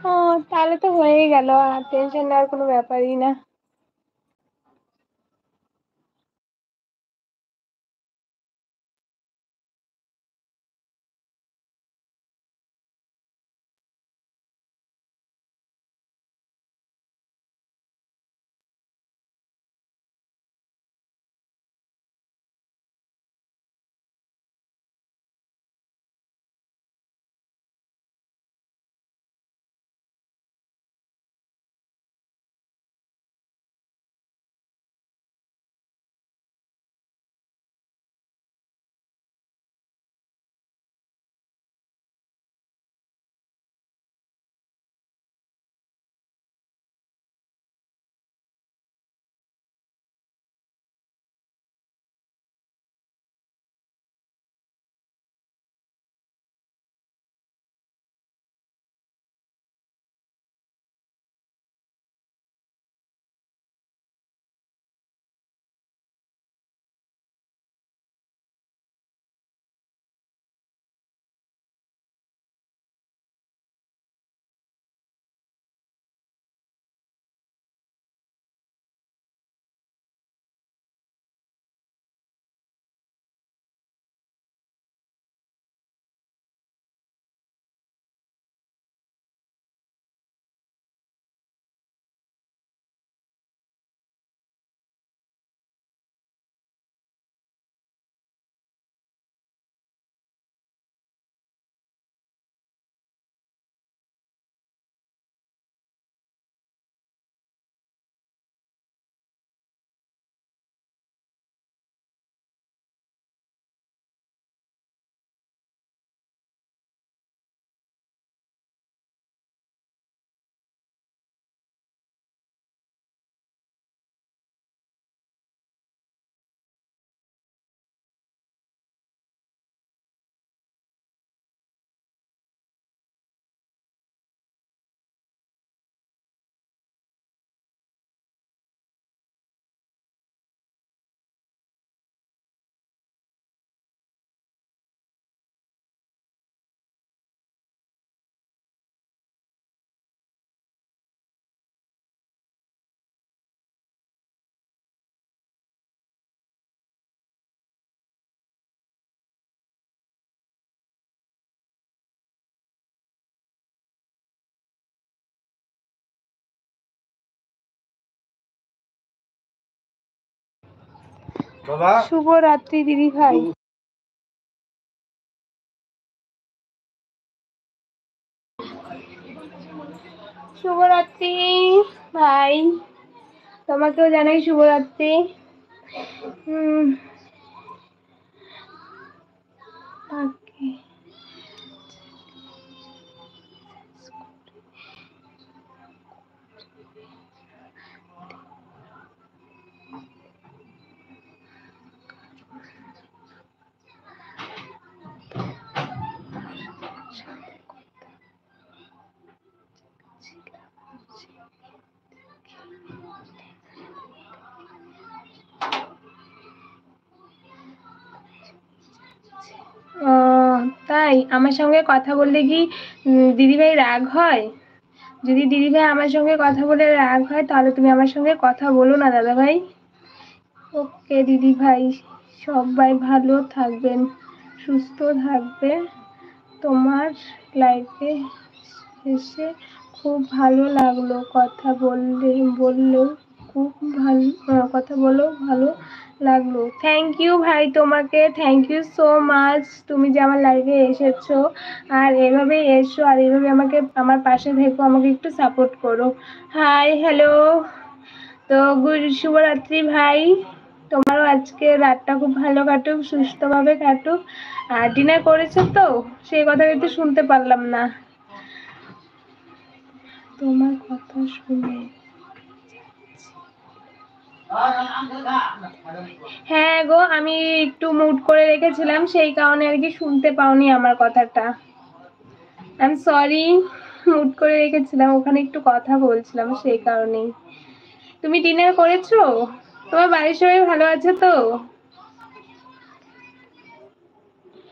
ও তাহলে তো হয়েই গেল, আর টেনশন নেওয়ার কোনো ব্যাপারই না। শুভরাত্রি দিদি ভাই। শুভরাত্রি ভাই, তোমাকেও জানাই শুভরাত্রি। ওকে। তাই আমার সঙ্গে কথা বললে কি দিদিভাই রাগ হয়? যদি দিদিভাই আমার সঙ্গে কথা বলে রাগ হয় তাহলে তুমি আমার সঙ্গে কথা বলো না দাদা ভাই। ওকে দিদিভাই, সবাই ভালো থাকবেন, সুস্থ থাকবে। তোমার লাইফে এসে খুব ভালো লাগলো, কথা বললেও খুব ভালো, কথা বলেও ভালো লাগলো। থ্যাংক ইউ ভাই, তোমাকে থ্যাংক ইউ সো মাচ। তুমি যে আমার লাইফে এসেছো, আর এভাবেই এসো, আর এভাবে আমাকে আমার পাশে থেকো, আমাকে একটু সাপোর্ট করো। Hi hello. তো শুভরাত্রি ভাই, তোমারও আজকে রাতটা খুব ভালো কাটুক, সুস্থভাবে কাটুক। আর ডিনার করেছো তো? সেই কথা কিন্তু শুনতে পারলাম না তোমার কথা শুনে। হ্যাঁ গো, আমি একটু মুড করে রেখেছিলাম, সেই কারণে আর কি শুনতে পাওনি আমার কথাটা। আই এম সরি, মুড করে রেখেছিলাম, ওখানে একটু কথা বলছিলাম সেই কারণেই। তুমি ডিনার করেছো? তোমার বাড়ির সবাই ভালো আছে তো?